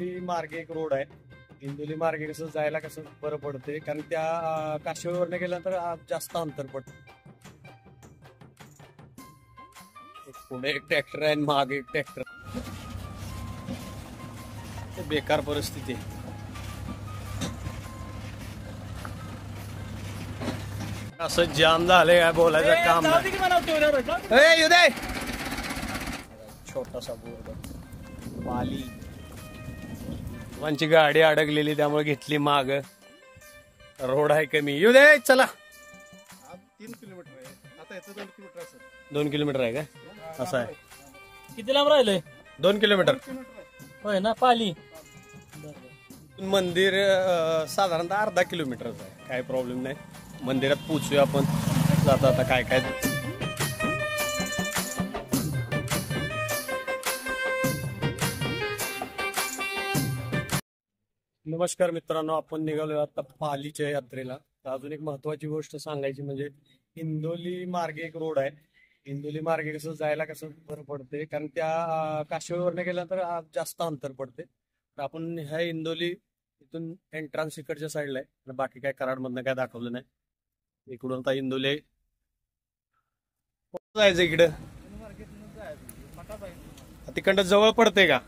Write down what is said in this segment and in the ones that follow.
इंदोली मार्गे एक रोड आहे. इंदोली मार्गे कसं जायला कसं बरं पडते, कारण त्या काशिवरनं गेल्यानंतर जास्त अंतर पडतं. पुढे एक ट्रॅक्टर आहे आणि मागे एक ट्रॅक्टर. बेकार परिस्थिती आहे. असं जाम झालंय काय बोलायचं काम नाही. उदय छोटासा बोर्ड पाली गाडी अडकलेली त्यामुळे घेतली माग. रोड आहे कमी. येऊ दे चला. 3 किलोमीटर आहे आता. याचं 2 किलोमीटर असेल. 2 किलोमीटर आहे का? असं आहे. किती लांब राहिलंय? 2 किलोमीटर होय ना. पाली मंदिर साधारणतः अर्धा किलोमीटरच आहे. काय प्रॉब्लेम नाही. मंदिरात पोचूया आपण. जाता आता काय काय. नमस्कार मित्रांनो, आपण निघालो आता पालीच्या यात्रेला. अजून एक महत्वाची गोष्ट सांगायची म्हणजे इंदोली मार्गे एक रोड आहे. इंदोली मार्गे कसं जायला कसं बरं पडते, कारण त्या काशिवरनं गेल्यानंतर जास्त अंतर पडते. तर आपण ह्या इंदोली इथून एंट्रान्स इकडच्या साईडला आहे. बाकी काय कराडमधनं काय दाखवलं नाही. इकडून आता इंदोली जायचं इकडं. तिकडं जवळ पडते का?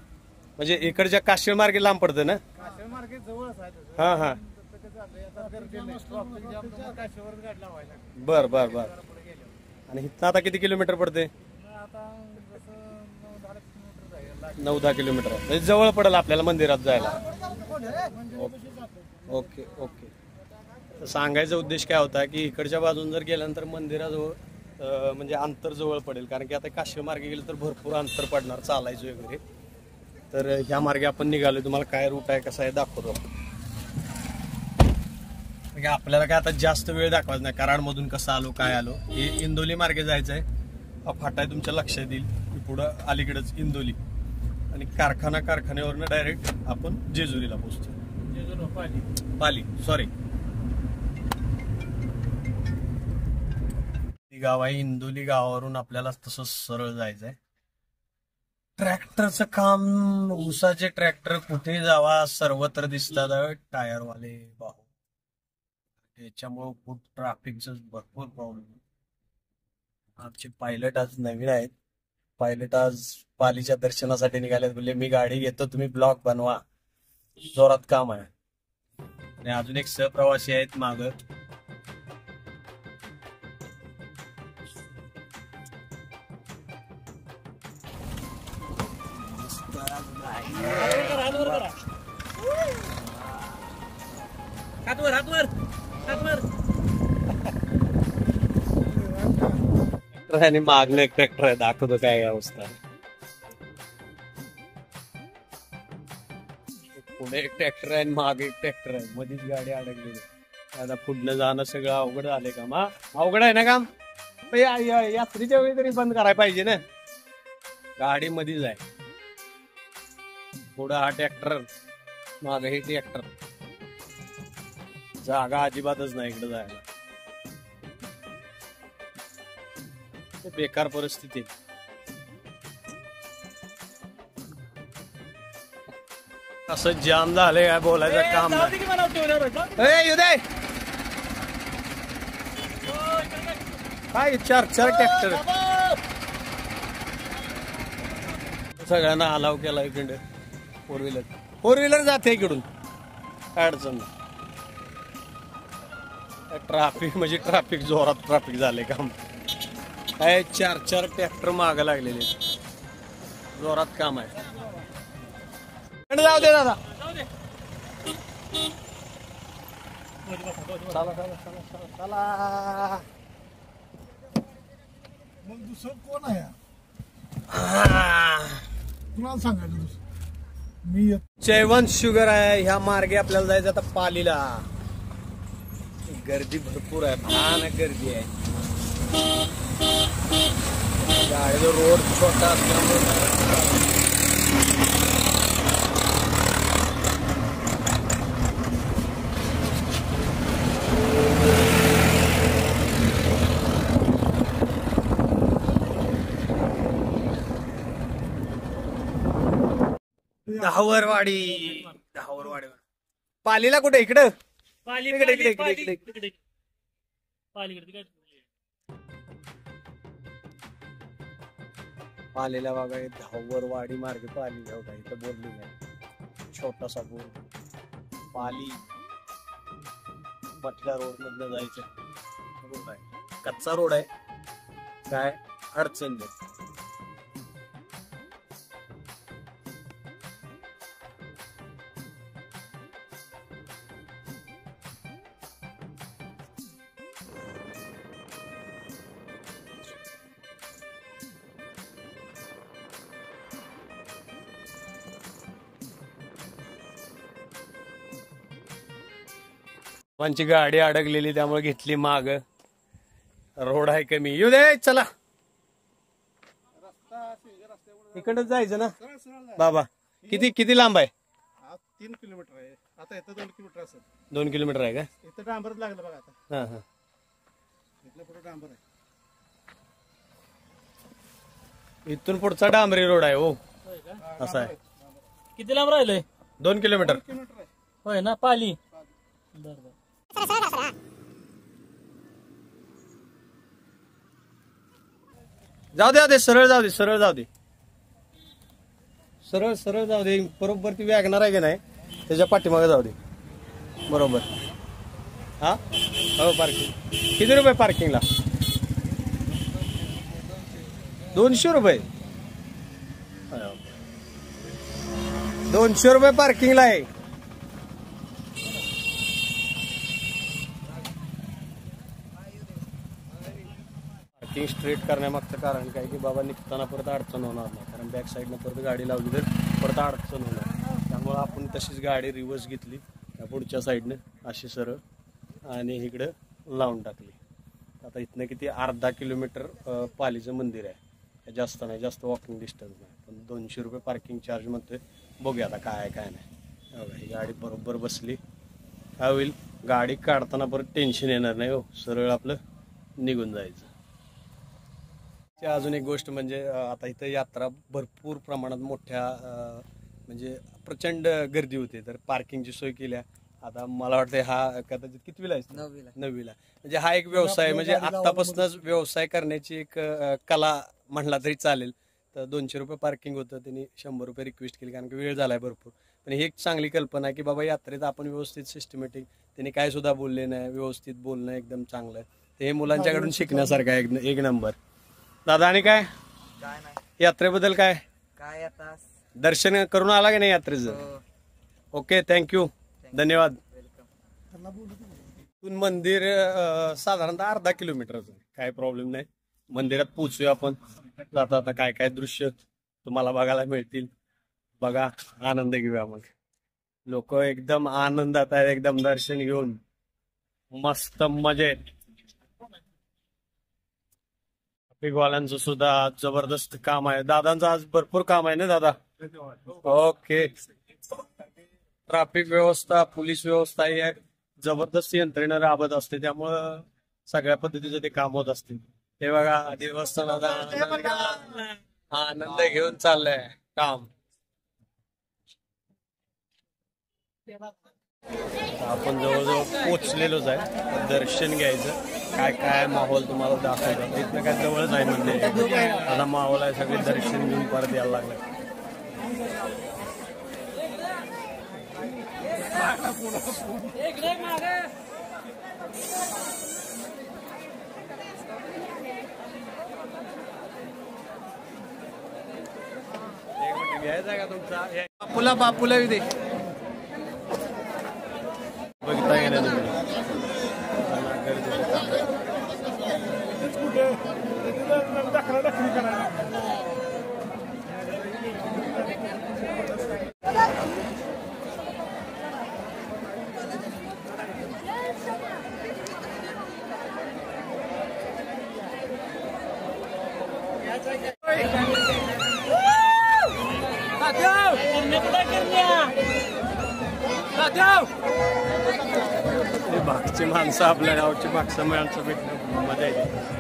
म्हणजे इकडच्या काशीळ मार्गे लांब पडते ना? हा हा बर बर बर. आणि इथं आता किती किलोमीटर पडते? 9-10 किलोमीटर. म्हणजे जवळ पडेल आपल्याला मंदिरात जायला. Okay okay. तर सांगायचा उद्देश काय होता की इकडच्या बाजून जर गेल्यानंतर मंदिराजवळ म्हणजे अंतर जवळ पडेल, कारण की आता काशीळ मार्गे गेलं तर भरपूर अंतर पडणार चालायचं वगैरे. तर ह्या मार्गे आपण निघालो. तुम्हाला काय रूट आहे कसं आहे दाखवतो. आपल्याला काय आता जास्त वेळ दाखवायचा नाही. कराडमधून कसं आलो काय आलो. हे इंदोली मार्गे जायचं आहे. हा फाटा आहे तुमच्या लक्षात येईल की पुढं अलीकडेच इंदोली आणि कारखान्यावरनं डायरेक्ट आपण जेजुरीला पोहोचतो. पाली सॉरी. गाव आहे. इंदोली गावावरून आपल्याला तसं सरळ जायचंय. ट्रॅक्टरचं काम. ऊसाचे ट्रॅक्टर कुठे जावा सर्वत्र दिसतात. टायरवाले भाऊ. त्याच्यामुळं खूप ट्रॅफिकचं भरपूर प्रॉब्लेम. आमचे पायलट आज नवीन आहेत. पायलट आज पालीच्या दर्शनासाठी निघाले. बोलले मी गाडी घेतो, तुम्ही ब्लॉग बनवा. जोरात काम आहे. आणि अजून एक सहप्रवासी आहेत माग. आणि मागणं एक ट्रॅक्टर आहे. दाखवतो काय अवस्था. पुढे एक ट्रॅक्टर आहे आणि मागे एक ट्रॅक्टर आहे. मधीच गाडी अडकलेली. आता पुढनं जाणं सगळं अवघड झालंय काम. हा अवघड आहे ना काम. यात्रेच्या वेळी तरी बंद करायला पाहिजे ना. गाडी मधीच आहे. पुढं हा ट्रॅक्टर, मागे हे ट्रॅक्टर. जागा अजिबातच नाही इकडे जायला. बेकार परिस्थिती. असं जाम झालंय काय बोलायचं काम नाही. उदय काय 4 ट्रॅक्टर सगळ्यांना अलाव केला इकडे. फोर व्हीलर जाते इकडून. काय अडचण नाही. ट्रॅफिक म्हणजे ट्रॅफिक जोरात ट्रॅफिक झाले काम. काय 4 ट्रॅक्टर मागं लागलेले. जोरात काम आहे. जाऊ दे दादा. चला. मग दुसरं कोण आहे? तुम्हाला सांगायचं मी. जयवंत शुगर आहे. ह्या मार्गे आपल्याला जायचं आता पालीला. गर्दी भरपूर आहे. भयानक गर्दी आहे. गाडीचा रोड छोटा असल्यामुळे दहावरवाडी पालीला कुठे इकडं पाली इकडे, इकडे, पाली, इकडे, इकडे. इकडे. पालीकडे काय पालीला बघा दहावरवाडी मार्ग पालीला होता इथं बोलली नाही छोटासा बोल पाली मटला रोड मधनं जायचं रोड आहे कच्चा रोड आहे काय अडचण नाही. आमची गाडी अडकलेली त्यामुळे घेतली माग रोड आहे कमी येऊ दे चला इकडच जायचं ना सरळ सरळ जाय. बाबा किती किती लांब आहे हा 3 किलोमीटर आहे. आता इथं 2 किलोमीटर असेल. 2 किलोमीटर आहे का इथं डांबरच लागलं बघा आता. हा हा इथलं पुढे डांबर आहे. इथून पुढचा डांबरी रोड आहे हो होय का? असा आहे किती लांब राहिलंय 2 किलोमीटर 2 किलोमीटर आहे. होय ना पाली बर बर जाऊ दे सरळ जाऊ दे सरळ जाऊ दे सरळ सरळ जाऊ दे बरोबर ती वॅगनार आहे की नाही त्याच्या पाठीमागे जाऊ दे बरोबर हा हो पार्किंग किती रुपये पार्किंगला 200 रुपये 200 रुपये पार्किंगला आहे पार्किंग स्ट्रेट करण्यामागचं कारण काय की बाबा निघताना परत अडचण होणार नाही कारण बॅक साईडनं परत गाडी लावली तर परत अडचण होणार त्यामुळं आपण तशीच गाडी रिव्हर्स घेतली त्या पुढच्या साईडनं अशी सरळ आणि इकडं लावून टाकली. आता इथनं किती अर्धा किलोमीटर पालीचं मंदिर आहे जास्त नाही जास्त वॉकिंग डिस्टन्स नाही पण 200 रुपये पार्किंग चार्ज म्हणतोय बघूया आता काय आहे काय नाही. बघा ही गाडी बरोबर बसली काय होईल गाडी काढताना परत टेन्शन येणार नाही हो सरळ आपलं निघून जायचं. अजून एक गोष्ट म्हणजे आता इथं यात्रा भरपूर प्रमाणात मोठ्या म्हणजे प्रचंड गर्दी होते तर पार्किंगची सोय केल्या. आता मला वाटतं हा कदाचित कितवीला आहे 9वीला म्हणजे हा एक व्यवसाय म्हणजे आतापासूनच व्यवसाय करण्याची एक कला म्हणला तरी चालेल. तर 200 रुपये पार्किंग होतं त्यांनी 100 रुपये रिक्वेस्ट केली कारण की वेळ झालाय भरपूर पण ही एक चांगली कल्पना आहे की बाबा यात्रेत आपण व्यवस्थित सिस्टमॅटिक त्यांनी काय सुद्धा बोलले नाही व्यवस्थित बोलणं एकदम चांगलं आहे. ते हे मुलांच्याकडून शिकण्यासारखं आहे एक नंबर. दादा आणि काय यात्रेबद्दल काय काय आता दर्शन करून आला की नाही यात्रेचं ओके थँक्यू धन्यवाद. इथून मंदिर साधारणतः अर्धा किलोमीटरचं काय प्रॉब्लेम नाही मंदिरात पोहोचूया आपण. जाता आता काय काय दृश्य तुम्हाला बघायला मिळतील बघा आनंद घेऊया मग. लोक एकदम आनंदात आहेत एकदम दर्शन घेऊन मस्त मजेत. ट्रॅफिकवाल्यांचं सुद्धा जबरदस्त काम आहे. दादांचं आज भरपूर काम आहे ना दादा ओके. ट्रॅफिक व्यवस्था पोलीस व्यवस्था ही जबरदस्त यंत्रणा राबत असते त्यामुळं सगळ्या पद्धतीचं ते काम होत असते. ते बघा देवस्थानाचा आनंद घेऊन चाललंय काम. आपण जवळजवळ पोचलेलोच आहे दर्शन घ्यायचं काय काय माहोल तुम्हाला दाखवतात इथनं काय जवळच आहे मंदिर आता माहोल आहे सगळे दर्शन घेऊन परत यायला लागलं. घ्यायचा का तुमचा बापूला दे बघता येणार मागची माणसं आपल्या गावची मागचं माणसं भेटणं मजा येते.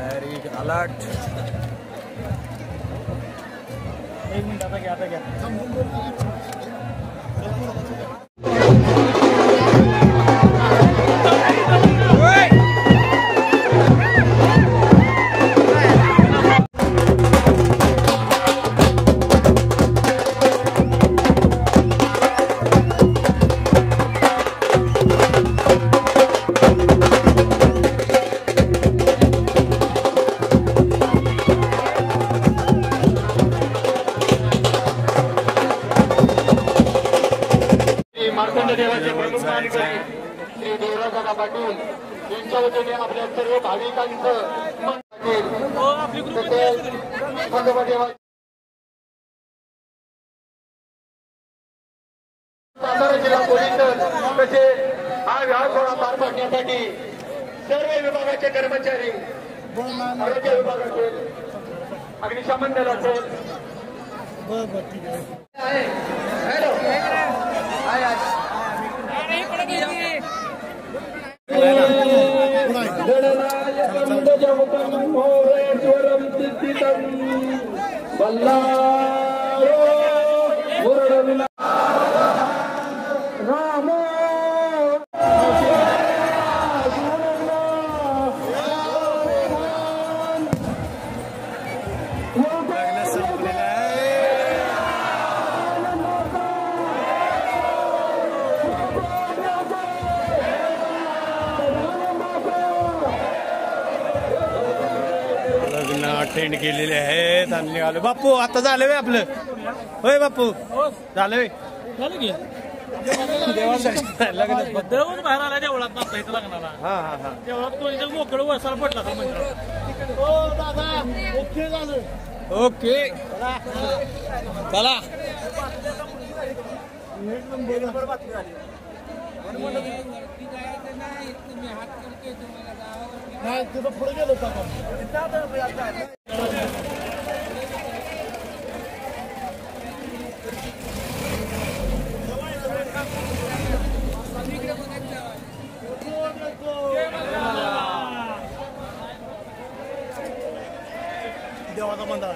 तयारी अलर्ट. एक मिनिट आता घ्या आता घ्या. मार्तंड देवाचे प्रमुख मानकरी श्री देवराजदादा पाटील यांच्या वतीने आपल्या सर्व भाविकांचं सातारा जिल्हा पोलीस तसे हा विभाग सोहळा पार पाडण्यासाठी सर्व विभागाचे कर्मचारी आरोग्य विभाग असेल अग्निशमन दल असेल अटेंड केलेले आहेत आणि निघालो. बापू आता झालं वे आपलं. होय बापू झालं वे. झालं की लग्न देऊन बाहेर आला देवळात नसता इथं लग्नाला. हा हा हा देवळात तो इथं मोकळं वसाला पडला होता मंदिरात. हो दादा ओके झालं. ओके चला. नाही तिथं पुढे गेलो होतो देवाचा मंडळ.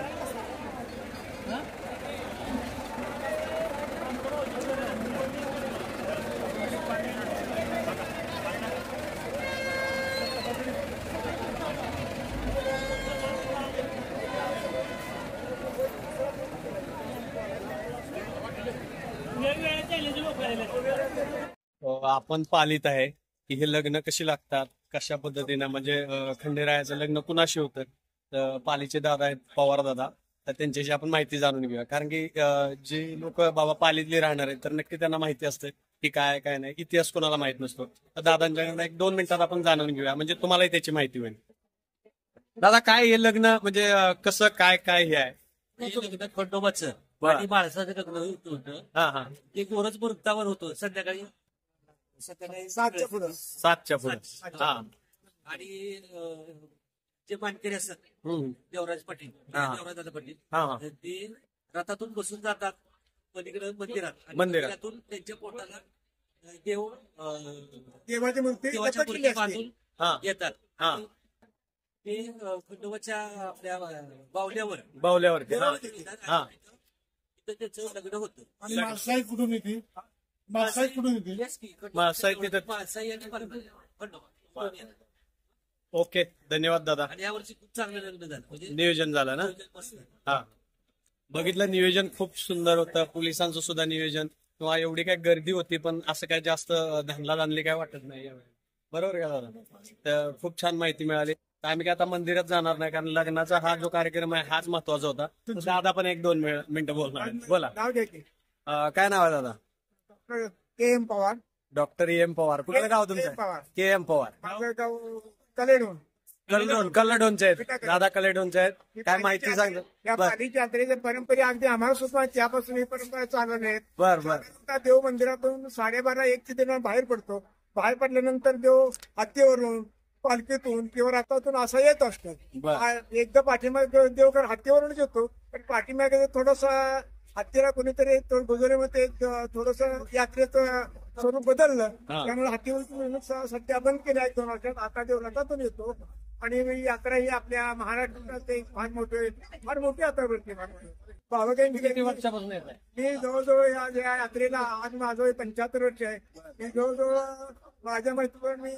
आपण पालित आहे की हे लग्न कशी लागतात, कशा पद्धतीनं म्हणजे खंडेरायाचं लग्न कुणाशी होतं. तर पालीचे दादा आहेत पवार दादा, तर त्यांच्याशी आपण माहिती जाणून घेऊया. कारण की जे लोक बाबा पालीतले राहणार आहेत तर नक्की त्यांना माहिती असतं की काय काय नाही, इतिहास कोणाला माहित नसतो. तर दादांच्याकडनं 1-2 मिनिटात आपण जाणून घेऊया म्हणजे तुम्हालाही त्याची माहिती होईल. दादा काय हे लग्न म्हणजे कसं काय काय हे आहे. लग्न खंडोबाचं बरं. आणि बाळासाचं लग्न होतं. हा हा ते गोरज मुहूर्तावर होतं संध्याकाळी 7च्या पुढं. 7च्या पुढे. हा आणि जे मानकरी असतात हम्म. देवराज पाटील हा. देवराज दादा पाटील हा हा ते रथातून बसून जातात पलीकडे मंदिरात आणि मंदिरात. मंदिरातून त्यांच्या पोटाला देव देवाची मूर्ती देवाच्या लटकलेली मूर्ती असते. बांधून हा येतात. हा. आणि ते खंडोबाच्या आपल्या बावल्यावर बावल्यावर. हा हा तिथं त्याचं लग्न होतं. आणि माळसाई कुठून येते. माळसाई कुठून येते. Yes की, माळसाई तिथं- माळसाई आणि खंडोबा दोन्ही आहेत. ओके धन्यवाद दादा. आणि यावर्षी खूप चांगलं लग्न झालं म्हणजे नियोजन झालं ना. नियोजन मस्त. हा बघितलं नियोजन खूप सुंदर होतं. पोलिसांचं सुद्धा नियोजन किंवा एवढी काय गर्दी होती पण असं काय जास्त धानला आणली काय वाटत नाही यावेळी. बरोबर का दादा. तर खूप छान माहिती मिळाली. तर आम्ही काय आता मंदिरात जाणार नाही कारण लग्नाचा हा जो कार्यक्रम आहे हाच महत्वाचा होता. तर दादा पण 1-2 मिनिटं बोलणार आहेत. बोला. नाव द्या की. काय नाव आहे दादा. Doctor K M. Pawar. Doctor M Pawar. कुठलं गाव के.एम. तुमचं. पवार. के.एम. पवार. माझं गाव कलेडून. कल्लडोनचे आहेत दादा. कल्लडोनचे आहेत. काय माहिती सांगतो. या बर पालीच्या यात्रेच्या परंपरा अगदी आम्हाला सुद्धा त्यापासून ही परंपरा चालत आहेत. बर बर आता देव मंदिरातून 12:30-1 दरम्यान बाहेर पडतो. बाहेर पडल्यानंतर देव हत्तीवरून पालखीतून किंवा रथातून असा येत असतो. बर. एकदा पाठीमागे देवकर हत्तीवरूनच येतो पण पाठीमागे थोडंसं हत्तीला कोणीतरी गुजरेमध्ये थोडस यात्रेचं स्वरूप बदललं. हा. त्यामुळे हत्तीवर सध्या बंद केले आहेत 2 वर्षात. आता देव रथातून येतो आणि ही यात्रा ही आपल्या महाराष्ट्रात एक फार मोठी यात्रा भरते बाबा काही किती वर्षापासून येत आहे? मी जवळजवळ या यात्रेला आज माझं 75 वर्ष आहे. मी जवळजवळ माझ्या माहितीवर मी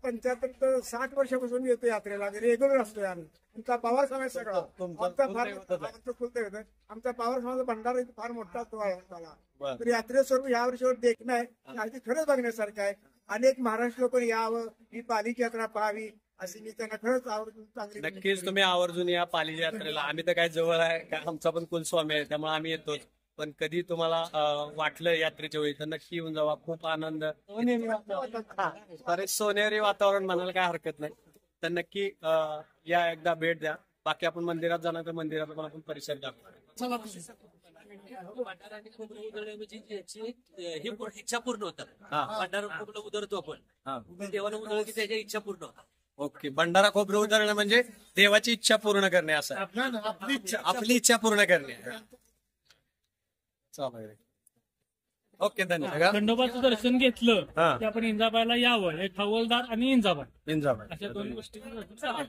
75 ते 60 वर्षापासून येतो यात्रेला. रेग्युलर असतोय आम्ही. आमचा पवार समाज सगळा आमचा कुलदैवत आहे. आमचा पवार समाज भंडारा फार मोठा तो आहे आम्हाला. तर यात्रे स्वरूप या वर्षीवर देखणं आहे आणि खरंच बघण्यासारखं आहे. अनेक महाराष्ट्र लोक यावं, ही पालिका यात्रा पाहावी अशी मी त्यांना खरंच आवर्जून चांगली नक्कीच तुम्ही आवर्जून या पालीच्या यात्रेला. आम्ही तर काय जवळ आहे, काय आमचा पण कुलस्वामी आहे, त्यामुळे आम्ही येतोच. पण कधी तुम्हाला वाटलं यात्रेच्या वेळी तर नक्की येऊन जावा. खूप आनंद, अरे सोनेरी वातावरण म्हणायला काय हरकत नाही. तर नक्की या एकदा भेट द्या. बाकी आपण मंदिरात जाणार तर मंदिरात पण आपण परिसर दाखवू. भंडारा आणि खोबरं उधळणे म्हणजे याची ही इच्छा पूर्ण होतात. भंडारा खोबरं उधळतो आपण, देवाला उधळलं की त्याच्या इच्छा पूर्ण होतात. ओके, भंडारा खोबरं उधळणं म्हणजे देवाची इच्छा पूर्ण करणे असं आहे. आपली इच्छा पूर्ण करणे. चालेल, ओके, धन्यवाद. खंडोबाचं दर्शन घेतलं हा. की आपण इंजाबाईला यावं. एक हवालदार आणि इंजाबाई इंजाबाई. अशा दोन गोष्टी चालेल.